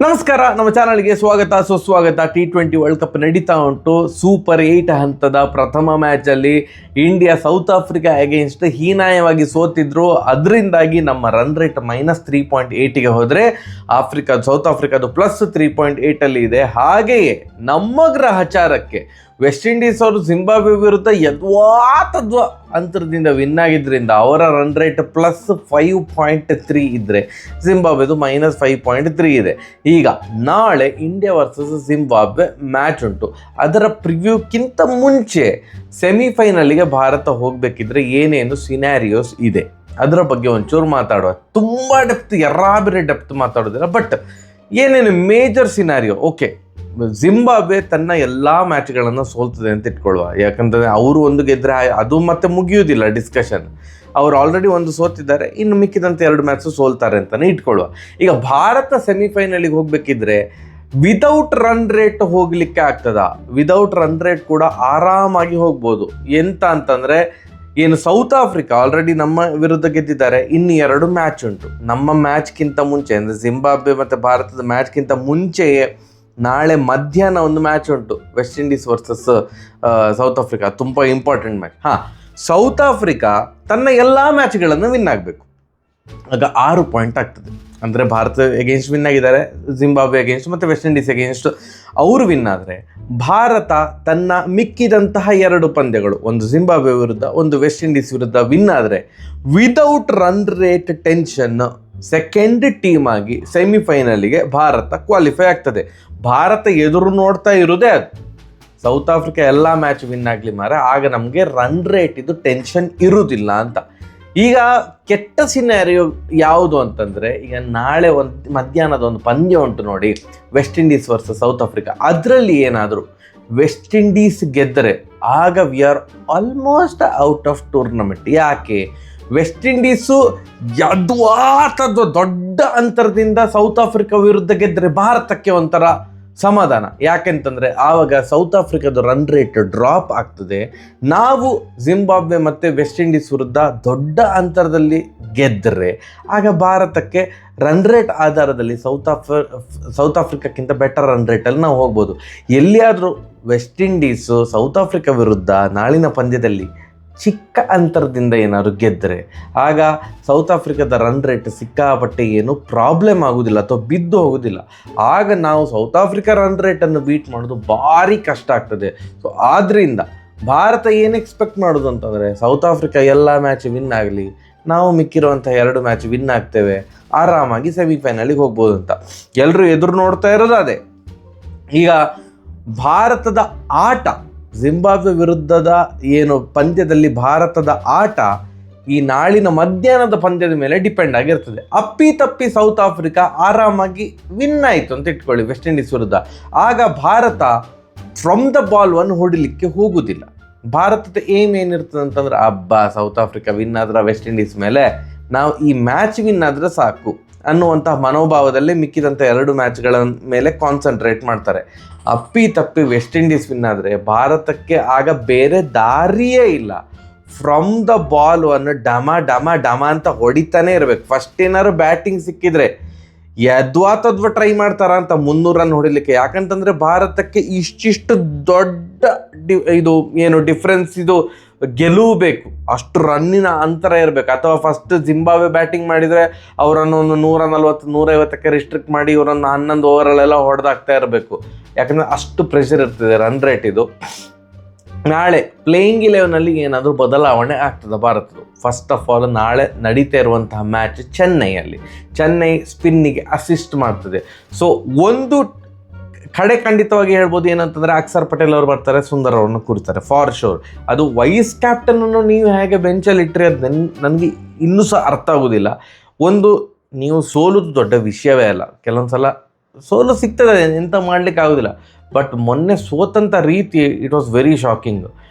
ನಮಸ್ಕಾರ, ನಮ್ಮ ಚಾನಲ್ಗೆ ಸ್ವಾಗತ ಸುಸ್ವಾಗತ. T20 ವರ್ಲ್ಡ್ ಕಪ್ ನಡೀತಾ ಉಂಟು. ಸೂಪರ್ 8 ಹಂತದ ಪ್ರಥಮ ಮ್ಯಾಚಲ್ಲಿ ಇಂಡಿಯಾ ಸೌತ್ ಆಫ್ರಿಕಾ ಅಗೇನ್ಸ್ಟ್ ಹೀನಾಯವಾಗಿ ಸೋತಿದ್ರು. ಅದರಿಂದಾಗಿ ನಮ್ಮ ರನ್ ರೇಟ್ -3.8ಗೆ ಹೋದರೆ ಸೌತ್ ಆಫ್ರಿಕಾದು +3.8 ಅಲ್ಲಿ ಇದೆ. ಹಾಗೆಯೇ ನಮ್ಮ ಗ್ರಹಚಾರಕ್ಕೆ ವೆಸ್ಟ್ ಇಂಡೀಸ್ ಅವರು ಜಿಂಬಾಬ್ವೆ ವಿರುದ್ಧ ಯದ್ವಾ ಅಂತರದಿಂದ ವಿನ್ ಆಗಿದ್ದರಿಂದ ಅವರ ರನ್ ರೇಟ್ +5.3 ಇದ್ದರೆ ಜಿಂಬಾಬ್ವೆದು -5.3 ಇದೆ. ಈಗ ನಾಳೆ ಇಂಡಿಯಾ ವರ್ಸಸ್ ಜಿಂಬಾಬ್ವೆ ಮ್ಯಾಚ್ ಉಂಟು. ಅದರ ಪ್ರಿವ್ಯೂಕ್ಕಿಂತ ಮುಂಚೆ ಸೆಮಿಫೈನಲ್ಗೆ ಭಾರತ ಹೋಗಬೇಕಿದ್ರೆ ಏನೇನು ಸಿನಾರಿಯೋಸ್ ಇದೆ ಅದರ ಬಗ್ಗೆ ಒಂಚೂರು ಮಾತಾಡುವ. ತುಂಬ ಎರಾಬಿರಿ ಡೆಪ್ತ್ ಮಾತಾಡೋದಿಲ್ಲ, ಬಟ್ ಏನೇನು ಮೇಜರ್ ಸಿನಾರಿಯೋ. ಓಕೆ, ಜಿಂಬಾಬ್ವೆ ತನ್ನ ಎಲ್ಲ ಮ್ಯಾಚ್ಗಳನ್ನು ಸೋಲ್ತದೆ ಅಂತ ಇಟ್ಕೊಳ್ಳುವ. ಯಾಕಂತಂದರೆ ಅವರು ಒಂದು ಗೆದ್ದರೆ ಅದು ಮತ್ತೆ ಮುಗಿಯುವುದಿಲ್ಲ ಡಿಸ್ಕಷನ್. ಅವರು ಆಲ್ರೆಡಿ ಒಂದು ಸೋತಿದ್ದಾರೆ, ಇನ್ನು ಮಿಕ್ಕಿದಂತೆ 2 ಮ್ಯಾಚ್ ಸೋಲ್ತಾರೆ ಅಂತಲೇ ಇಟ್ಕೊಳ್ಳುವ. ಈಗ ಭಾರತ ಸೆಮಿಫೈನಲಿಗೆ ಹೋಗಬೇಕಿದ್ರೆ ವಿದೌಟ್ ರನ್ ರೇಟ್ ಹೋಗಲಿಕ್ಕೆ ಆಗ್ತದಾ? ವಿದೌಟ್ ರನ್ ರೇಟ್ ಕೂಡ ಆರಾಮಾಗಿ ಹೋಗ್ಬೋದು. ಎಂತ ಅಂತಂದರೆ, ಏನು ಸೌತ್ ಆಫ್ರಿಕಾ ಆಲ್ರೆಡಿ ನಮ್ಮ ವಿರುದ್ಧ ಗೆದ್ದಿದ್ದಾರೆ, ಇನ್ನು 2 ಮ್ಯಾಚ್ ಉಂಟು. ನಮ್ಮ ಮ್ಯಾಚ್ಗಿಂತ ಮುಂಚೆ ಅಂದರೆ ಜಿಂಬಾಬ್ವೆ ಮತ್ತು ಭಾರತದ ಮ್ಯಾಚ್ಗಿಂತ ಮುಂಚೆಯೇ ನಾಳೆ ಮಧ್ಯಾಹ್ನ ಒಂದು ಮ್ಯಾಚ್ ಉಂಟು, West Indies versus South Africa. ತುಂಬ ಇಂಪಾರ್ಟೆಂಟ್ ಮ್ಯಾಚ್. ಸೌತ್ ಆಫ್ರಿಕಾ ತನ್ನ ಎಲ್ಲ ಮ್ಯಾಚ್ಗಳನ್ನು ವಿನ್ ಆಗಬೇಕು. ಆಗ 6 ಪಾಯಿಂಟ್ ಆಗ್ತದೆ. ಅಂದರೆ ಭಾರತ ಎಗೇನ್ಸ್ಟ್ ವಿನ್ ಆಗಿದ್ದಾರೆ, ಜಿಂಬಾಬ್ವೆ ಎಗೇನ್ಸ್ಟ್ ಮತ್ತು ವೆಸ್ಟ್ ಇಂಡೀಸ್ ಎಗೇನ್ಸ್ಟ್ ಅವರು ವಿನ್ ಆದರೆ ಭಾರತ ತನ್ನ ಮಿಕ್ಕಿದಂತಹ 2 ಪಂದ್ಯಗಳು, ಒಂದು ಜಿಂಬಾಬ್ವೆ ವಿರುದ್ಧ ಒಂದು ವೆಸ್ಟ್ ಇಂಡೀಸ್ ವಿರುದ್ಧ ವಿನ್ ಆದರೆ without run rate tension second team ಆಗಿ ಸೆಮಿಫೈನಲಿಗೆ ಭಾರತ ಕ್ವಾಲಿಫೈ ಆಗ್ತದೆ. ಭಾರತ ಎದುರು ನೋಡ್ತಾ ಇರೋದೇ ಅದು, ಸೌತ್ ಆಫ್ರಿಕಾ ಎಲ್ಲ ಮ್ಯಾಚ್ ವಿನ್ ಆಗಲಿ ಮಾರೆ, ಆಗ ನಮಗೆ ರನ್ ರೇಟ್ ಇದು ಟೆನ್ಷನ್ ಇರುವುದಿಲ್ಲ ಅಂತ. ಈಗ ಕೆಟ್ಟ ಸಿನಾರಿಯೋ ಯಾವುದು ಅಂತಂದರೆ, ಈಗ ನಾಳೆ ಮಧ್ಯಾಹ್ನದ ಒಂದು ಪಂದ್ಯ ಉಂಟು ನೋಡಿ, West Indies versus South Africa. ಅದರಲ್ಲಿ ಏನಾದರೂ ವೆಸ್ಟ್ ಇಂಡೀಸ್ ಗೆದ್ದರೆ ಆಗ we are almost out of tournament. ಯಾಕೆ? ವೆಸ್ಟ್ ಇಂಡೀಸು ಯದ್ವಾತದ್ದು ದೊಡ್ಡ ಅಂತರದಿಂದ ಸೌತ್ ಆಫ್ರಿಕಾ ವಿರುದ್ಧ ಗೆದ್ದರೆ ಭಾರತಕ್ಕೆ ಒಂಥರ ಸಮಾಧಾನ. ಯಾಕೆಂತಂದರೆ ಆವಾಗ ಸೌತ್ ಆಫ್ರಿಕಾದ ರನ್ ರೇಟ್ ಡ್ರಾಪ್ ಆಗ್ತದೆ. ನಾವು ಜಿಂಬಾಬ್ವೆ ಮತ್ತು ವೆಸ್ಟ್ ಇಂಡೀಸ್ ವಿರುದ್ಧ ದೊಡ್ಡ ಅಂತರದಲ್ಲಿ ಗೆದ್ದರೆ ಆಗ ಭಾರತಕ್ಕೆ ರನ್ ರೇಟ್ ಆಧಾರದಲ್ಲಿ ಸೌತ್ ಆಫ್ರಿಕಾಕ್ಕಿಂತ ಬೆಟರ್ ರನ್ ರೇಟಲ್ಲಿ ನಾವು ಹೋಗ್ಬೋದು. ಎಲ್ಲಿಯಾದರೂ ವೆಸ್ಟ್ ಇಂಡೀಸು ಸೌತ್ ಆಫ್ರಿಕಾ ವಿರುದ್ಧ ನಾಳಿನ ಪಂದ್ಯದಲ್ಲಿ ಚಿಕ್ಕ ಅಂತರದಿಂದ ಏನಾದ್ರು ಗೆದ್ದರೆ ಆಗ ಸೌತ್ ಆಫ್ರಿಕಾದ ರನ್ ರೇಟ್ ಸಿಕ್ಕಾಪಟ್ಟೆ ಏನು ಪ್ರಾಬ್ಲಮ್ ಆಗೋದಿಲ್ಲ ಅಥವಾ ಬಿದ್ದು ಹೋಗೋದಿಲ್ಲ. ಆಗ ನಾವು ಸೌತ್ ಆಫ್ರಿಕಾ ರನ್ ರೇಟನ್ನು ಬೀಟ್ ಮಾಡೋದು ಭಾರಿ ಕಷ್ಟ ಆಗ್ತದೆ. ಸೊ ಆದ್ದರಿಂದ ಭಾರತ ಏನು ಎಕ್ಸ್ಪೆಕ್ಟ್ ಮಾಡೋದು ಅಂತಂದರೆ, ಸೌತ್ ಆಫ್ರಿಕಾ ಎಲ್ಲ ಮ್ಯಾಚ್ ವಿನ್ ಆಗಲಿ, ನಾವು ಮಿಕ್ಕಿರುವಂಥ 2 ಮ್ಯಾಚ್ ವಿನ್ ಆಗ್ತೇವೆ, ಆರಾಮಾಗಿ ಸೆಮಿಫೈನಲಿಗೆ ಹೋಗ್ಬೋದು ಅಂತ ಎಲ್ಲರೂ ಎದುರು ನೋಡ್ತಾ ಇರೋದು ಅದೇ. ಈಗ ಭಾರತದ ಆಟ, ಜಿಂಬಾಬ್ವೆ ವಿರುದ್ಧದ ಏನು ಪಂದ್ಯದಲ್ಲಿ ಭಾರತದ ಆಟ ಈ ನಾಳಿನ ಮಧ್ಯಾಹ್ನದ ಪಂದ್ಯದ ಮೇಲೆ ಡಿಪೆಂಡ್ ಆಗಿರ್ತದೆ. ಅಪ್ಪಿತಪ್ಪಿ ಸೌತ್ ಆಫ್ರಿಕಾ ಆರಾಮಾಗಿ ವಿನ್ ಆಯಿತು ಅಂತ ಇಟ್ಕೊಳ್ಳಿ ವೆಸ್ಟ್ ಇಂಡೀಸ್ ವಿರುದ್ಧ, ಆಗ ಭಾರತ ಫ್ರಮ್ ದ ಬಾಲ್ 1 ಹೊಡಿಲಿಕ್ಕೆ ಹೋಗುವುದಿಲ್ಲ. ಭಾರತದ ಏಮ್ ಏನಿರ್ತದೆ ಅಂತಂದ್ರೆ, ಸೌತ್ ಆಫ್ರಿಕಾ ವಿನ್ ಆದ್ರೆ ವೆಸ್ಟ್ ಇಂಡೀಸ್ ಮೇಲೆ ನಾವು ಈ ಮ್ಯಾಚ್ ವಿನ್ ಆದರೆ ಸಾಕು ಅನ್ನುವಂತಹ ಮನೋಭಾವದಲ್ಲಿ ಮಿಕ್ಕಿದಂಥ 2 ಮ್ಯಾಚ್ಗಳ ಮೇಲೆ ಕಾನ್ಸಂಟ್ರೇಟ್ ಮಾಡ್ತಾರೆ. ಅಪ್ಪಿತಪ್ಪಿ ವೆಸ್ಟ್ ಇಂಡೀಸ್ ವಿನ್ ಆದರೆ ಭಾರತಕ್ಕೆ ಆಗ ಬೇರೆ ದಾರಿಯೇ ಇಲ್ಲ. ಫ್ರಮ್ ದ ಬಾಲ್ 1 ಡಮ ಅಂತ ಹೊಡಿತಾನೆ ಇರಬೇಕು. ಫಸ್ಟ್ ಏನಾದ್ರು ಬ್ಯಾಟಿಂಗ್ ಸಿಕ್ಕಿದ್ರೆ ಯದ್ವಾ ಟ್ರೈ ಮಾಡ್ತಾರ ಅಂತ 300 ರನ್ ಹೊಡಿಲಿಕ್ಕೆ. ಯಾಕಂತಂದರೆ ಭಾರತಕ್ಕೆ ಇಷ್ಟಿಷ್ಟು ದೊಡ್ಡ ಇದು ಏನು ಡಿಫ್ರೆನ್ಸ್, ಇದು ಗೆಲುವು ಬೇಕು, ಅಷ್ಟು ರನ್ನಿನ ಅಂತರ ಇರಬೇಕು. ಅಥವಾ ಫಸ್ಟ್ ಜಿಂಬಾಬ್ವೆ ಬ್ಯಾಟಿಂಗ್ ಮಾಡಿದರೆ ಅವರನ್ನು ಒಂದು 140-150ಕ್ಕೆ ರಿಸ್ಟ್ರಿಕ್ಟ್ ಮಾಡಿ ಇವರನ್ನು 11 ಓವರಲ್ಲೆಲ್ಲ ಹೊಡೆದಾಗ್ತಾ ಇರಬೇಕು. ಯಾಕಂದರೆ ಅಷ್ಟು ಪ್ರೆಷರ್ ಇರ್ತದೆ ರನ್ ರೇಟ್ ಇದು. ನಾಳೆ ಪ್ಲೇಯಿಂಗ್ 11ನಲ್ಲಿ ಏನಾದರೂ ಬದಲಾವಣೆ ಆಗ್ತದೆ ಭಾರತದ್ದು. ಫಸ್ಟ್ ಆಫ್ ಆಲ್ ನಾಳೆ ನಡೀತಾ ಇರುವಂತಹ ಮ್ಯಾಚ್ ಚೆನ್ನೈ ಸ್ಪಿನ್ನಿಗೆ ಅಸಿಸ್ಟ್ ಮಾಡ್ತದೆ. ಸೊ ಒಂದು ಕಡೆ ಖಂಡಿತವಾಗಿ ಹೇಳ್ಬೋದು ಏನಂತಂದರೆ, ಅಕ್ಷರ್ ಪಟೇಲ್ ಅವರು ಬರ್ತಾರೆ, ಸುಂದರ್ ಅವ್ರನ್ನ ಕೂರ್ತಾರೆ ಫಾರ್ ಶೋರ್. ಅದು ವೈಸ್ ಕ್ಯಾಪ್ಟನನ್ನು ನೀವು ಹೇಗೆ ಬೆಂಚಲ್ಲಿ ಇಟ್ಟರೆ ಅದು ನನಗೆ ಇನ್ನೂ ಸಹ ಅರ್ಥ ಆಗೋದಿಲ್ಲ. ಒಂದು, ನೀವು ಸೋಲೋದು ದೊಡ್ಡ ವಿಷಯವೇ ಅಲ್ಲ, ಕೆಲವೊಂದು ಸಲ ಸೋಲು ಸಿಗ್ತದೆ, ಎಂತ ಮಾಡಲಿಕ್ಕೆ ಆಗೋದಿಲ್ಲ. ಬಟ್ ಮೊನ್ನೆ ಸೋತಂಥ ರೀತಿ ಇಟ್ ವಾಸ್ ವೆರಿ ಶಾಕಿಂಗ್.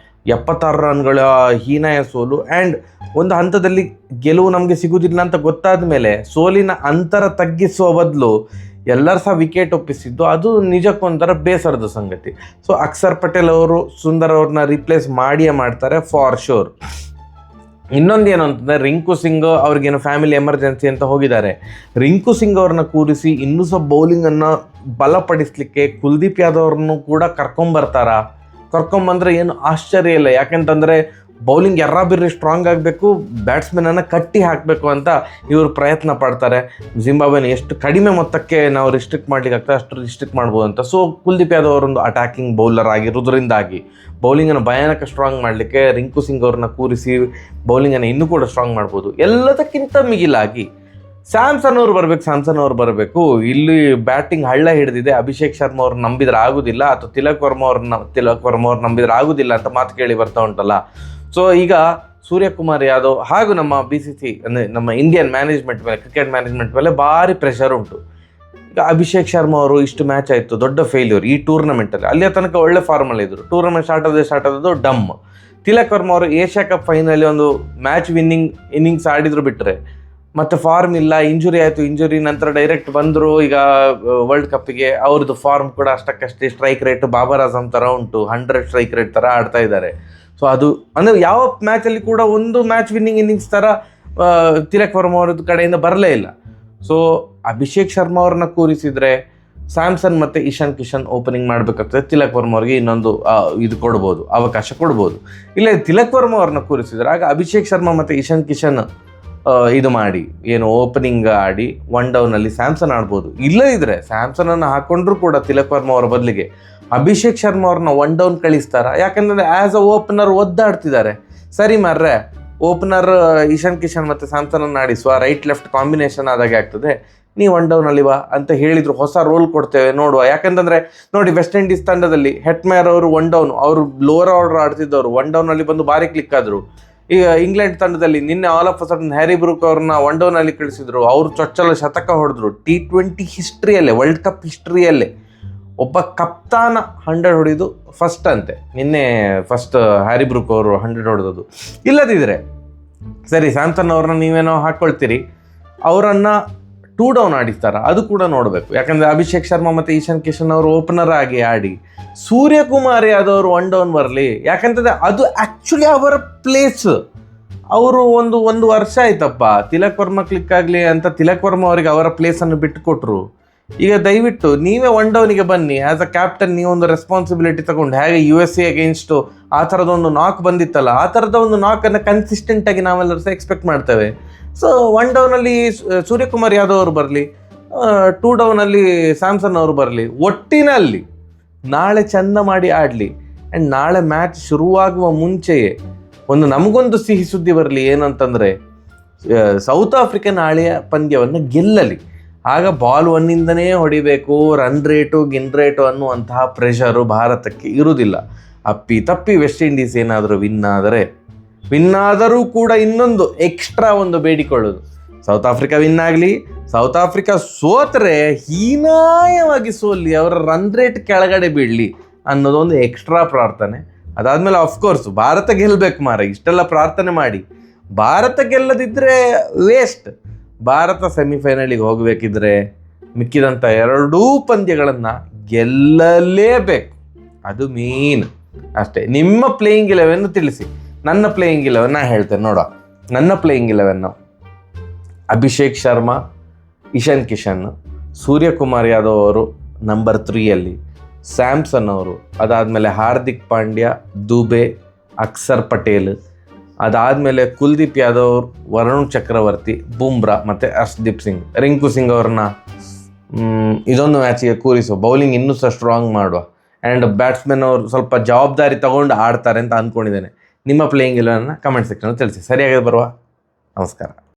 76 ರನ್ಗಳ ಹೀನಾಯ ಸೋಲು, ಆ್ಯಂಡ್ ಒಂದು ಹಂತದಲ್ಲಿ ಗೆಲುವು ನಮಗೆ ಸಿಗುವುದಿಲ್ಲ ಅಂತ ಗೊತ್ತಾದ ಮೇಲೆ ಸೋಲಿನ ಅಂತರ ತಗ್ಗಿಸುವ ಬದಲು ಎಲ್ಲರೂ ಸಹ ವಿಕೆಟ್ ಒಪ್ಪಿಸಿದ್ದು, ಅದು ನಿಜಕ್ಕೊಂಥರ ಬೇಸರದ ಸಂಗತಿ. ಸೊ ಅಕ್ಷರ್ ಪಟೇಲ್ ಅವರು ಸುಂದರ್ ಅವ್ರನ್ನ ರಿಪ್ಲೇಸ್ ಮಾಡಿಯೇ ಮಾಡ್ತಾರೆ ಫಾರ್ ಶೋರ್. ಇನ್ನೊಂದು ಏನು ಅಂತಂದರೆ ರಿಂಕು ಸಿಂಗ್ ಅವ್ರಿಗೇನು ಫ್ಯಾಮಿಲಿ ಎಮರ್ಜೆನ್ಸಿ ಅಂತ ಹೋಗಿದ್ದಾರೆ. ರಿಂಕು ಸಿಂಗ್ ಅವ್ರನ್ನ ಕೂರಿಸಿ ಇನ್ನೂ ಸ್ವಲ್ಪ ಬೌಲಿಂಗನ್ನು ಬಲಪಡಿಸಲಿಕ್ಕೆ ಕುಲ್ದೀಪ್ ಯಾದವ್ ಅವ್ರನ್ನೂ ಕೂಡ ಕರ್ಕೊಂಬಂದ್ರೆ ಏನು ಆಶ್ಚರ್ಯ ಇಲ್ಲ. ಯಾಕೆಂತಂದರೆ ಬೌಲಿಂಗ್ ಬಿರ್ರಿ ಸ್ಟ್ರಾಂಗ್ ಆಗಬೇಕು, ಬ್ಯಾಟ್ಸ್ಮನನ್ನು ಕಟ್ಟಿ ಹಾಕಬೇಕು ಅಂತ ಇವರು ಪ್ರಯತ್ನ ಪಡ್ತಾರೆ. ಜಿಂಬಾಬ್ವೆನ ಎಷ್ಟು ಕಡಿಮೆ ಮೊತ್ತಕ್ಕೆ ನಾವು ರಿಸ್ಟ್ರಿಕ್ಟ್ ಮಾಡ್ಲಿಕ್ಕೆ ಆಗ್ತದೆ ಅಷ್ಟು ರಿಸ್ಟ್ರಿಕ್ಟ್ ಮಾಡ್ಬೋದು ಅಂತ. ಸೊ ಕುಲ್ದೀಪ್ ಯಾದವ್ ಅವರೊಂದು ಅಟ್ಯಾಕಿಂಗ್ ಬೌಲರ್ ಆಗಿರೋದ್ರಿಂದಾಗಿ ಬೌಲಿಂಗನ್ನು ಭಯಾನಕ ಸ್ಟ್ರಾಂಗ್ ಮಾಡಲಿಕ್ಕೆ ರಿಂಕು ಸಿಂಗ್ ಅವ್ರನ್ನ ಕೂರಿಸಿ ಬೌಲಿಂಗನ್ನು ಇನ್ನೂ ಕೂಡ ಸ್ಟ್ರಾಂಗ್ ಮಾಡ್ಬೋದು. ಎಲ್ಲದಕ್ಕಿಂತ ಮಿಗಿಲಾಗಿ ಸ್ಯಾಮ್ಸನ್ ಅವ್ರು ಬರಬೇಕು. ಇಲ್ಲಿ ಬ್ಯಾಟಿಂಗ್ ಹಳ್ಳ ಹಿಡಿದಿದೆ. ಅಭಿಷೇಕ್ ಶರ್ಮಾ ಅವ್ರನ್ನ ನಂಬಿದ್ರೆ ಆಗೋದಿಲ್ಲ, ಅಥವಾ ತಿಲಕ್ ವರ್ಮ ಅವ್ರು ನಂಬಿದ್ರೆ ಆಗೋದಿಲ್ಲ ಅಂತ ಮಾತು ಕೇಳಿ ಬರ್ತಾ ಉಂಟಲ್ಲ. ಸೊ ಈಗ ಸೂರ್ಯಕುಮಾರ್ ಯಾದವ್ ಹಾಗೂ ನಮ್ಮ BCC ಅಂದರೆ ನಮ್ಮ ಇಂಡಿಯನ್ ಮ್ಯಾನೇಜ್ಮೆಂಟ್ ಮೇಲೆ, ಕ್ರಿಕೆಟ್ ಮ್ಯಾನೇಜ್ಮೆಂಟ್ ಮೇಲೆ ಭಾರಿ ಪ್ರೆಷರ್ ಉಂಟು. ಈಗ ಅಭಿಷೇಕ್ ಶರ್ಮಾ ಅವರು ಇಷ್ಟು ಮ್ಯಾಚ್ ಆಯಿತು, ದೊಡ್ಡ ಫೇಲ್ಯೂರ್ ಈ ಟೂರ್ನಮೆಂಟಲ್ಲಿ. ಅಲ್ಲಿಯ ತನಕ ಒಳ್ಳೆ ಫಾರ್ಮಲ್ಲಿ ಇದ್ದರು. ಟೂರ್ನಮೆಂಟ್ ಸ್ಟಾರ್ಟ್ ಆದದ್ದು ಡಮ್. ತಿಲಕ್ ವರ್ಮ ಅವರು ಏಷ್ಯಾ ಕಪ್ ಫೈನಲಿ ಒಂದು ಮ್ಯಾಚ್ ಇನ್ನಿಂಗ್ಸ್ ಆಡಿದ್ರು ಬಿಟ್ಟರೆ ಮತ್ತು ಫಾರ್ಮ್ ಇಲ್ಲ. ಇಂಜುರಿ ನಂತರ ಡೈರೆಕ್ಟ್ ಬಂದರು. ಈಗ ವರ್ಲ್ಡ್ ಕಪ್ಪಿಗೆ ಅವ್ರದ್ದು ಫಾರ್ಮ್ ಕೂಡ ಅಷ್ಟಕ್ಕಷ್ಟೇ. ಸ್ಟ್ರೈಕ್ ರೇಟ್ ಬಾಬರ್ ಆಜಮ್ ಥರ ಉಂಟು, 100 ಸ್ಟ್ರೈಕ್ ರೇಟ್ ಥರ ಆಡ್ತಾ ಇದ್ದಾರೆ. ಸೊ ಅದು ಅಂದರೆ ಯಾವ ಮ್ಯಾಚಲ್ಲಿ ಕೂಡ ಒಂದು ಮ್ಯಾಚ್ ವಿನ್ನಿಂಗ್ ಇನ್ನಿಂಗ್ಸ್ ಥರ ತಿಲಕ್ ವರ್ಮ ಅವ್ರದ್ದು ಕಡೆಯಿಂದ ಬರಲೇ ಇಲ್ಲ. ಸೊ ಅಭಿಷೇಕ್ ಶರ್ಮಾ ಅವ್ರನ್ನ ಕೂರಿಸಿದರೆ ಸ್ಯಾಮ್ಸನ್ ಮತ್ತು ಇಶಾನ್ ಕಿಶನ್ ಓಪನಿಂಗ್ ಮಾಡಬೇಕಾಗ್ತದೆ. ತಿಲಕ್ ವರ್ಮ ಅವ್ರಿಗೆ ಇನ್ನೊಂದು ಅವಕಾಶ ಕೊಡ್ಬೋದು. ಇಲ್ಲ ತಿಲಕ್ ವರ್ಮ ಅವ್ರನ್ನ ಕೂರಿಸಿದರೆ ಆಗ ಅಭಿಷೇಕ್ ಶರ್ಮಾ ಮತ್ತು ಇಶಾನ್ ಕಿಶನ್ ಓಪನಿಂಗ್ ಆಡಿ 1 ಡೌನಲ್ಲಿ ಸ್ಯಾಮ್ಸನ್ ಆಡ್ಬೋದು. ಇಲ್ಲದಿದ್ದರೆ ಸ್ಯಾಮ್ಸನನ್ನು ಹಾಕ್ಕೊಂಡ್ರೂ ಕೂಡ ತಿಲಕ್ ವರ್ಮ ಅವರ ಬದಲಿಗೆ ಅಭಿಷೇಕ್ ಶರ್ಮಾ ಅವ್ರನ್ನ 1 ಡೌನ್ ಕಳಿಸ್ತಾರ. ಯಾಕಂದರೆ ಆ್ಯಸ್ ಅ ಓಪನರ್ ಒದ್ದಾಡ್ತಿದ್ದಾರೆ. ಸರಿ ಮಾರ್ರೆ, ಓಪನರ್ ಇಶಾನ್ ಕಿಶನ್ ಮತ್ತು ಸ್ಯಾಮ್ಸನನ್ನು ಆಡಿಸುವ, ರೈಟ್ ಲೆಫ್ಟ್ ಕಾಂಬಿನೇಷನ್ ಆದಾಗೆ ಆಗ್ತದೆ, ನೀವು 1 ಡೌನಲ್ಲಿ ಬಾ ಅಂತ ಹೇಳಿದ್ರು. ಹೊಸ ರೋಲ್ ಕೊಡ್ತೇವೆ ನೋಡುವ. ಯಾಕಂತಂದರೆ ನೋಡಿ, ವೆಸ್ಟ್ ಇಂಡೀಸ್ ತಂಡದಲ್ಲಿ ಹೆಟ್ಮೇರ್ ಅವರು 1 ಡೌನ್, ಅವರು ಲೋವರ್ ಆರ್ಡರ್ ಆಡ್ತಿದ್ದವರು 1 ಡೌನಲ್ಲಿ ಬಂದು ಭಾರಿ ಕ್ಲಿಕ್ ಆದರು. ಈಗ ಇಂಗ್ಲೆಂಡ್ ತಂಡದಲ್ಲಿ ನಿನ್ನೆ all of a sudden Harry Brooke ಅವ್ರನ್ನ 1 ಡೌನಲ್ಲಿ ಕಳಿಸಿದ್ರು. ಅವರು ಚೊಚ್ಚಲ ಶತಕ ಹೊಡೆದ್ರು. T20 ಹಿಸ್ಟ್ರಿಯಲ್ಲೇ, ವರ್ಲ್ಡ್ ಕಪ್ ಹಿಸ್ಟ್ರಿಯಲ್ಲೇ ಒಬ್ಬ ಕಪ್ತಾನ 100 ಹೊಡೆದು ಫಸ್ಟ್ ಅಂತೆ. ನಿನ್ನೆ ಫಸ್ಟ್ ಹ್ಯಾರಿ ಬ್ರೂಕ್ ಅವರು 100 ಹೊಡೆದದು. ಇಲ್ಲದಿದ್ದರೆ ಸರಿ, ಸ್ಯಾಮ್ಸನ್ ಅವ್ರನ್ನ ನೀವೇನೋ ಹಾಕ್ಕೊಳ್ತೀರಿ, ಅವರನ್ನು 2 ಡೌನ್ ಆಡಿಸ್ತಾರ, ಅದು ಕೂಡ ನೋಡಬೇಕು. ಯಾಕಂದರೆ ಅಭಿಷೇಕ್ ಶರ್ಮಾ ಮತ್ತು ಇಶಾನ್ ಕಿಶನ್ ಅವರು ಓಪನರ್ ಆಗಿ ಆಡಿ ಸೂರ್ಯಕುಮಾರ್ ಯಾದವ್ ಅವರು 1 ಡೌನ್ ಬರಲಿ. ಯಾಕಂತಂದರೆ ಅದು ಆ್ಯಕ್ಚುಲಿ ಅವರ ಪ್ಲೇಸ್. ಅವರು ಒಂದು ವರ್ಷ ಆಯ್ತಪ್ಪ ತಿಲಕ್ ವರ್ಮ ಕ್ಲಿಕ್ ಆಗಲಿ ಅಂತ ತಿಲಕ್ ವರ್ಮ ಅವರಿಗೆ ಅವರ ಪ್ಲೇಸನ್ನು ಬಿಟ್ಟು ಕೊಟ್ಟರು. ಈಗ ದಯವಿಟ್ಟು ನೀವೇ 1 ಡೌನಿಗೆ ಬನ್ನಿ. ಆ್ಯಸ್ ಅ ಕ್ಯಾಪ್ಟನ್ ನೀವೊಂದು ರೆಸ್ಪಾನ್ಸಿಬಿಲಿಟಿ ತಗೊಂಡು, ಹೇಗೆ USA ಅಗೇನ್ಸ್ಟು ಆ ಥರದೊಂದು ನಾಕ್ ಬಂದಿತ್ತಲ್ಲ, ಆ ಥರದ ಒಂದು ನಾಕನ್ನು ಕನ್ಸಿಸ್ಟೆಂಟಾಗಿ ನಾವೆಲ್ಲರೂ ಸಹ ಎಕ್ಸ್ಪೆಕ್ಟ್ ಮಾಡ್ತೇವೆ. ಸೊ 1 ಡೌನಲ್ಲಿ ಸೂರ್ಯಕುಮಾರ್ ಯಾದವ್ ಅವರು ಬರಲಿ, 2 ಡೌನಲ್ಲಿ ಸ್ಯಾಮ್ಸನ್ ಅವರು ಬರಲಿ. ಒಟ್ಟಿನಲ್ಲಿ ನಾಳೆ ಚೆಂದ ಮಾಡಿ ಆಡಲಿ. ಆ್ಯಂಡ್ ನಾಳೆ ಮ್ಯಾಚ್ ಶುರುವಾಗುವ ಮುಂಚೆಯೇ ನಮಗೊಂದು ಸಿಹಿ ಸುದ್ದಿ ಬರಲಿ. ಏನಂತಂದರೆ ಸೌತ್ ಆಫ್ರಿಕಾ ನಾಳೆಯ ಪಂದ್ಯವನ್ನು ಗೆಲ್ಲಲಿ. ಆಗ ಬಾಲ್ 1ಇಂದನೇ ಹೊಡಿಬೇಕು, ರನ್ ರೇಟು ಅನ್ನುವಂತಹ ಪ್ರೆಷರು ಭಾರತಕ್ಕೆ ಇರುವುದಿಲ್ಲ. ತಪ್ಪಿ ವೆಸ್ಟ್ ಇಂಡೀಸ್ ಏನಾದರೂ ವಿನ್ ಆದರೂ ಕೂಡ ಇನ್ನೊಂದು ಎಕ್ಸ್ಟ್ರಾ ಬೇಡಿಕೊಳ್ಳೋದು, ಸೌತ್ ಆಫ್ರಿಕಾ ವಿನ್ ಆಗಲಿ. ಸೌತ್ ಆಫ್ರಿಕಾ ಸೋತರೆ ಹೀನಾಯವಾಗಿ ಸೋಲ್ಲಿ, ಅವರ ರನ್ ರೇಟ್ ಕೆಳಗಡೆ ಬೀಳಲಿ ಅನ್ನೋದೊಂದು ಎಕ್ಸ್ಟ್ರಾ ಪ್ರಾರ್ಥನೆ. ಅದಾದಮೇಲೆ ಅಫ್ಕೋರ್ಸ್ ಭಾರತ ಗೆಲ್ಲಬೇಕು ಮಾರ. ಇಷ್ಟೆಲ್ಲ ಪ್ರಾರ್ಥನೆ ಮಾಡಿ ಭಾರತ ಗೆಲ್ಲದಿದ್ದರೆ ವೇಸ್ಟ್. ಭಾರತ ಸೆಮಿಫೈನಲಿಗೆ ಹೋಗಬೇಕಿದ್ರೆ ಮಿಕ್ಕಿದಂಥ 2 ಪಂದ್ಯಗಳನ್ನು ಗೆಲ್ಲಲೇಬೇಕು. ಅದು ಮೇನ್ ಅಷ್ಟೇ. ನಿಮ್ಮ ಪ್ಲೇಯಿಂಗ್ 11 ತಿಳಿಸಿ. ನನ್ನ ಪ್ಲೇಯಿಂಗ್ 11 ನಾನು ಹೇಳ್ತೇನೆ ನೋಡುವ. ನನ್ನ ಪ್ಲೇಯಿಂಗ್ 11 ಅಭಿಷೇಕ್ ಶರ್ಮಾ, ಇಶಾನ್ ಕಿಶನ್, ಸೂರ್ಯಕುಮಾರ್ ಯಾದವ್ ಅವರು ನಂಬರ್ 3ಯಲ್ಲಿ, ಸ್ಯಾಮ್ಸನ್ ಅವರು, ಅದಾದಮೇಲೆ ಹಾರ್ದಿಕ್ ಪಾಂಡ್ಯ, ದುಬೆ, ಅಕ್ಷರ್ ಪಟೇಲ್, ಅದಾದಮೇಲೆ ಕುಲ್ದೀಪ್ ಯಾದವ್, ವರುಣ್ ಚಕ್ರವರ್ತಿ, ಬುಮ್ರಾ ಮತ್ತು ಹರ್ಷದೀಪ್ ಸಿಂಗ್. ರಿಂಕು ಸಿಂಗ್ ಅವ್ರನ್ನ ಇದೊಂದು ಮ್ಯಾಚಿಗೆ ಕೂರಿಸುವ, ಬೌಲಿಂಗ್ ಇನ್ನೂ ಸಹ ಸ್ಟ್ರಾಂಗ್ ಮಾಡುವ. ಆ್ಯಂಡ್ ಬ್ಯಾಟ್ಸ್ಮನ್ ಅವರು ಸ್ವಲ್ಪ ಜವಾಬ್ದಾರಿ ತಗೊಂಡು ಆಡ್ತಾರೆ ಅಂತ ಅಂದ್ಕೊಂಡಿದ್ದೇನೆ. ನಿಮ್ಮ ಪ್ಲೇಯಿಂಗ್ 11 ಕಮೆಂಟ್ ಸೆಕ್ಷನ್ ತಿಳಿಸಿ. ಸರಿಯಾಗಿ ಬರುವ. ನಮಸ್ಕಾರ.